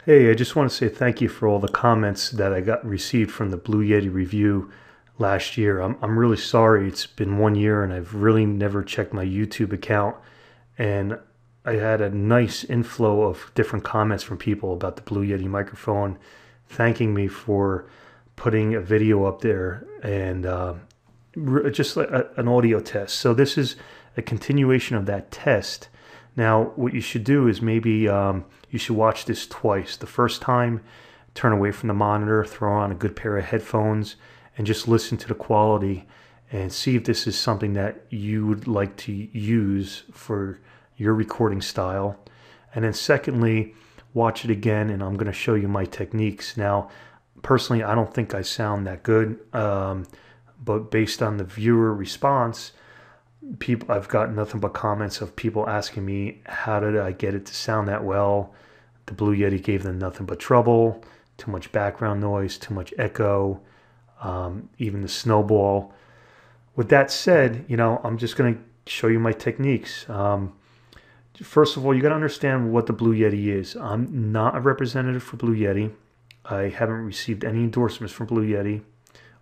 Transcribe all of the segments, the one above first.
Hey, I just want to say thank you for all the comments that I got received from the Blue Yeti review last year. I'm really sorry. It's been 1 year and I've really never checked my YouTube account. And I had a nice inflow of different comments from people about the Blue Yeti microphone, thanking me for putting a video up there and just like an audio test. So this is a continuation of that test. Now, what you should do is maybe you should watch this twice. The first time, turn away from the monitor, throw on a good pair of headphones, and just listen to the quality and see if this is something that you would like to use for your recording style. And then secondly, watch it again, and I'm going to show you my techniques. Now, personally, I don't think I sound that good, but based on the viewer response, people, I've got nothing but comments of people asking me, how did I get it to sound that well? The Blue Yeti gave them nothing but trouble, too much background noise, too much echo, even the snowball. With that said, I'm just going to show you my techniques. First of all, you got to understand what the Blue Yeti is. I'm not a representative for Blue Yeti. I haven't received any endorsements from Blue Yeti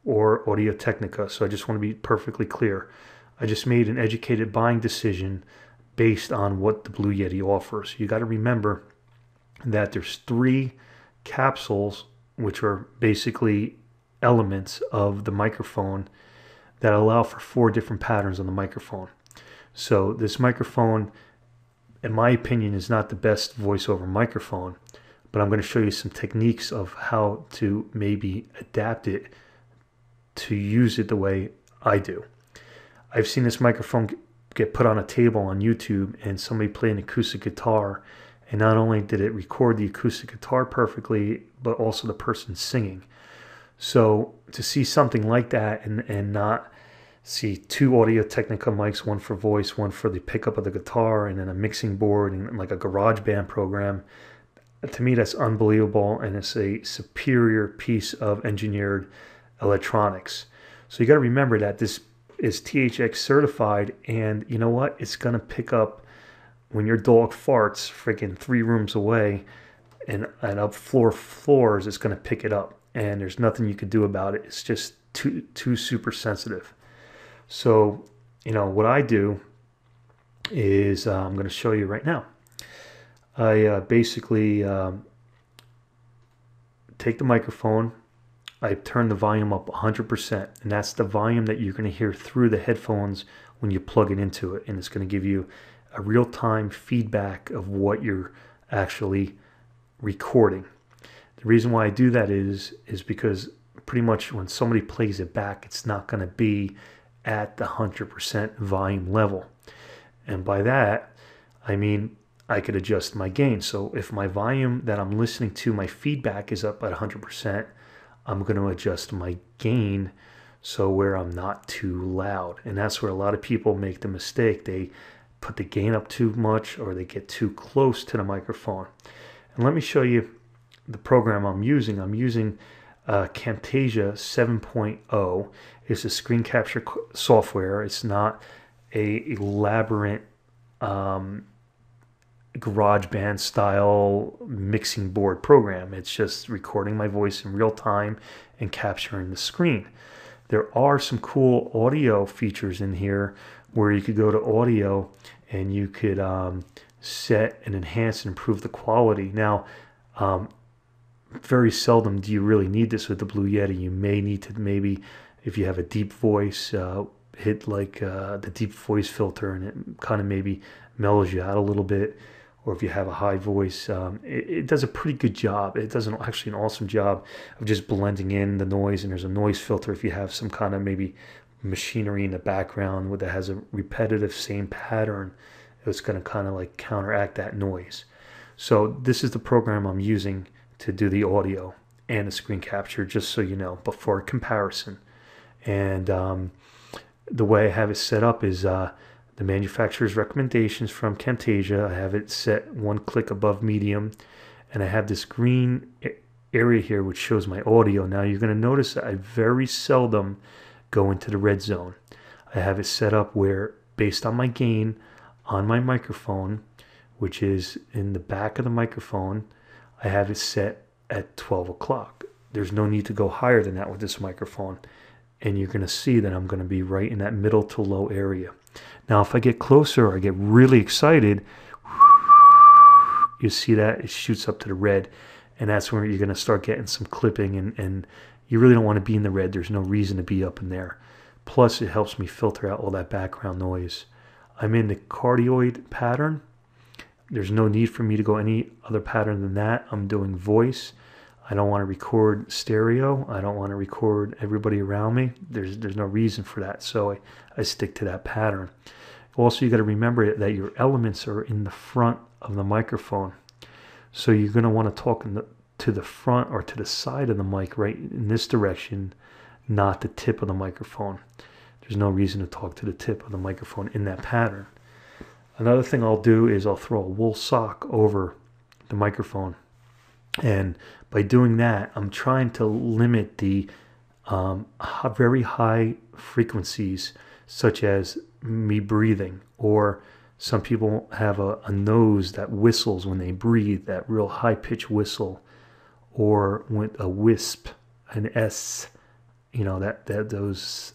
or Audio Technica, so I just want to be perfectly clear. I just made an educated buying decision based on what the Blue Yeti offers. You got to remember that there's 3 capsules, which are basically elements of the microphone that allow for 4 different patterns on the microphone. So this microphone, in my opinion, is not the best voiceover microphone, but I'm going to show you some techniques of how to maybe adapt it to use it the way I do. I've seen this microphone get put on a table on YouTube and somebody play an acoustic guitar, and not only did it record the acoustic guitar perfectly, but also the person singing. So to see something like that and not see 2 Audio Technica mics, one for voice, one for the pickup of the guitar, and then a mixing board and like a GarageBand program, to me that's unbelievable, and it's a superior piece of engineered electronics. So you got to remember that this is THX certified, and you know what? It's going to pick up when your dog farts freaking 3 rooms away and up floors, it's going to pick it up, and there's nothing you can do about it. It's just too super sensitive. So, what I do is I'm going to show you right now. I basically take the microphone, I turn the volume up 100%, and that's the volume that you're going to hear through the headphones when you plug it into it, and it's going to give you a real-time feedback of what you're actually recording. The reason why I do that is because pretty much when somebody plays it back, it's not going to be at the 100% volume level. And by that, I mean I could adjust my gain. So if my volume that I'm listening to, my feedback is up at 100%, I'm going to adjust my gain so where I'm not too loud. And that's where a lot of people make the mistake. They put the gain up too much, or they get too close to the microphone. And let me show you the program I'm using. I'm using Camtasia 7.0. It's a screen capture software. It's not a elaborate GarageBand style mixing board program. It's just recording my voice in real time and capturing the screen. There are some cool audio features in here where you could go to audio and you could set and enhance and improve the quality. Now, very seldom do you really need this with the Blue Yeti. You may need to, maybe if you have a deep voice, hit like the deep voice filter, and it kind of maybe mellows you out a little bit. Or if you have a high voice, it does a pretty good job. It does actually an awesome job of just blending in the noise. And there's a noise filter if you have some kind of maybe machinery in the background that has a repetitive same pattern. It's going to kind of like counteract that noise. So this is the program I'm using to do the audio and the screen capture, just so you know, but for comparison. And the way I have it set up is the manufacturer's recommendations from Camtasia. I have it set 1 click above medium, and I have this green area here which shows my audio. Now you're going to notice that I very seldom go into the red zone. I have it set up where, based on my gain on my microphone, which is in the back of the microphone, I have it set at 12 o'clock. There's no need to go higher than that with this microphone. And you're going to see that I'm going to be right in that middle to low area. Now, if I get closer, or I get really excited, you see that it shoots up to the red. And that's where you're going to start getting some clipping. And you really don't want to be in the red. There's no reason to be up in there. Plus, it helps me filter out all that background noise. I'm in the cardioid pattern. There's no need for me to go any other pattern than that. I'm doing voice. I don't want to record stereo. I don't want to record everybody around me. There's no reason for that. So I stick to that pattern. Also, you got to remember that your elements are in the front of the microphone. So you're going to want to talk to the front or to the side of the mic, right in this direction, not the tip of the microphone. There's no reason to talk to the tip of the microphone in that pattern. Another thing I'll do is I'll throw a wool sock over the microphone. And by doing that, I'm trying to limit the very high frequencies, such as me breathing, or some people have a nose that whistles when they breathe, that real high-pitched whistle, or with a wisp, an S, those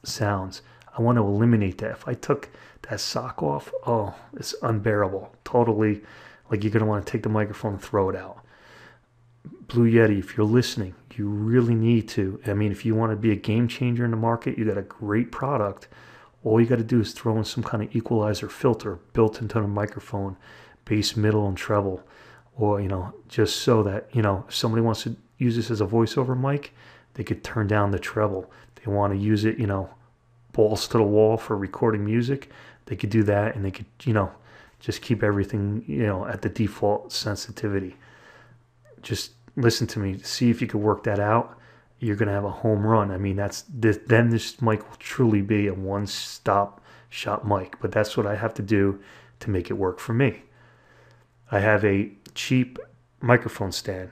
sounds. I want to eliminate that. If I took that sock off, oh, it's unbearable. Totally, like you're going to want to take the microphone and throw it out. Blue Yeti, if you're listening, you really need to. I mean, if you want to be a game changer in the market, you got a great product. All you got to do is throw in some kind of equalizer filter built into the microphone, bass, middle, and treble. Or, just so that, if somebody wants to use this as a voiceover mic, they could turn down the treble. If they want to use it, balls to the wall for recording music, they could do that, and they could, just keep everything, at the default sensitivity. Just listen to me. See if you could work that out. You're going to have a home run. I mean, then this mic will truly be a one-stop shop mic. But that's what I have to do to make it work for me. I have a cheap microphone stand,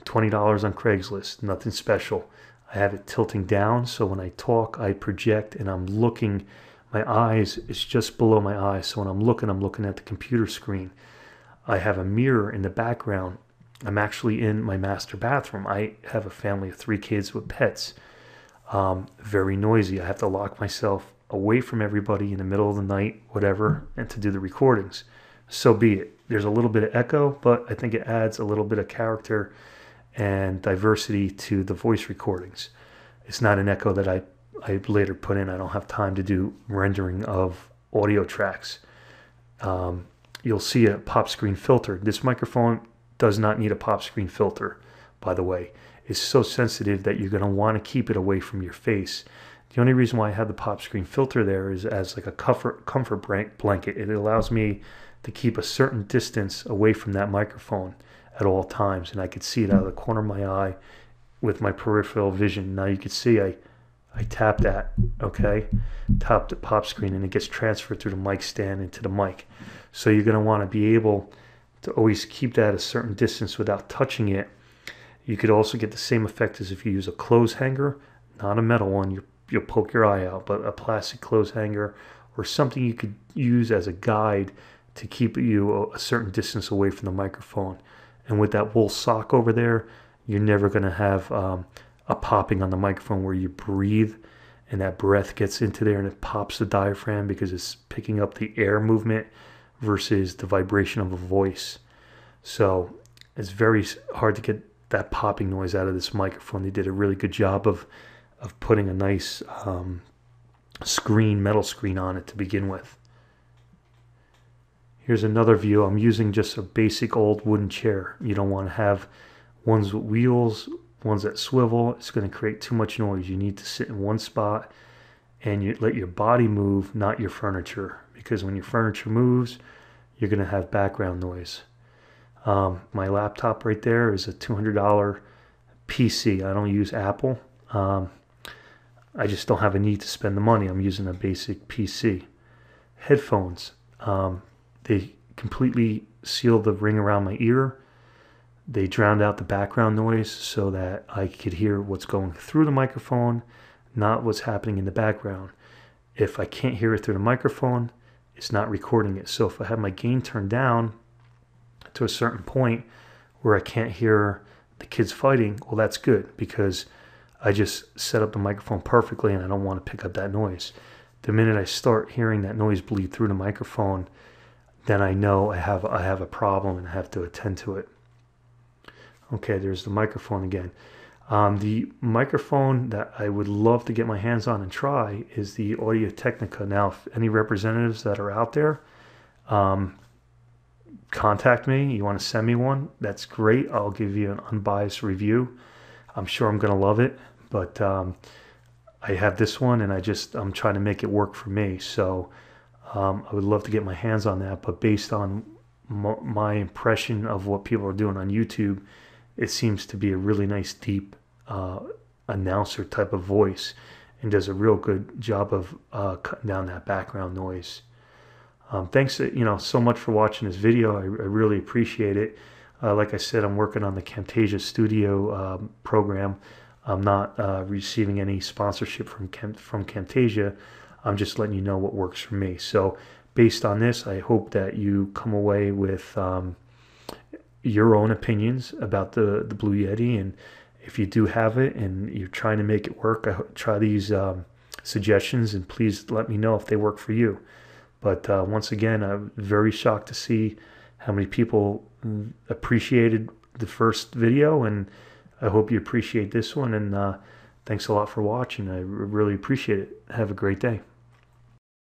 $20 on Craigslist, nothing special. I have it tilting down, so when I talk, I project, and I'm looking. My eyes is just below my eyes, so when I'm looking at the computer screen. I have a mirror in the background. I'm actually in my master bathroom. I have a family of 3 kids with pets. Very noisy. I have to lock myself away from everybody in the middle of the night, whatever, and to do the recordings. So be it. There's a little bit of echo, but I think it adds a little bit of character and diversity to the voice recordings. It's not an echo that I later put in. I don't have time to do rendering of audio tracks. You'll see a pop screen filter. This microphone does not need a pop screen filter, by the way. It's so sensitive that you're going to want to keep it away from your face. The only reason why I have the pop screen filter there is as like a comfort blanket. It allows me to keep a certain distance away from that microphone at all times, and I could see it out of the corner of my eye with my peripheral vision. Now you can see I tap that, okay? Tap the pop screen, and it gets transferred through the mic stand into the mic. So you're going to want to be able to always keep that a certain distance without touching it. You could also get the same effect as if you use a clothes hanger, not a metal one. You'll poke your eye out, but a plastic clothes hanger or something you could use as a guide to keep you a certain distance away from the microphone. And with that wool sock over there, you're never going to have a popping on the microphone where you breathe and that breath gets into there and it pops the diaphragm because it's picking up the air movement versus the vibration of a voice. So it's very hard to get that popping noise out of this microphone. They did a really good job of putting a nice metal screen on it to begin with. Here's another view. I'm using just a basic old wooden chair. You don't want to have ones with wheels, ones that swivel. It's going to create too much noise. You need to sit in one spot and you let your body move, not your furniture. Because when your furniture moves, you're going to have background noise. My laptop right there is a $200 PC. I don't use Apple. I just don't have a need to spend the money. I'm using a basic PC. Headphones. They completely seal the ring around my ear. They drowned out the background noise so that I could hear what's going through the microphone, not what's happening in the background. If I can't hear it through the microphone, it's not recording it. So if I have my gain turned down to a certain point, where I can't hear the kids fighting, well, that's good, because I just set up the microphone perfectly and I don't want to pick up that noise. The minute I start hearing that noise bleed through the microphone, then I know I have a problem and I have to attend to it. Okay, there's the microphone again. The microphone that I would love to get my hands on and try is the Audio Technica. Now, if any representatives that are out there, contact me. You want to send me one? That's great. I'll give you an unbiased review. I'm sure I'm going to love it, but I have this one and I'm trying to make it work for me. So I would love to get my hands on that, but based on my impression of what people are doing on YouTube, it seems to be a really nice, deep announcer type of voice, and does a real good job of cutting down that background noise. Thanks, so much for watching this video. I really appreciate it. Like I said, I'm working on the Camtasia Studio program. I'm not receiving any sponsorship from Camtasia. I'm just letting you know what works for me. So based on this, I hope that you come away with your own opinions about the Blue Yeti, and if you do have it and you're trying to make it work, try these suggestions, and please let me know if they work for you. But once again, I'm very shocked to see how many people appreciated the first video, and I hope you appreciate this one, and thanks a lot for watching. I really appreciate it. Have a great day.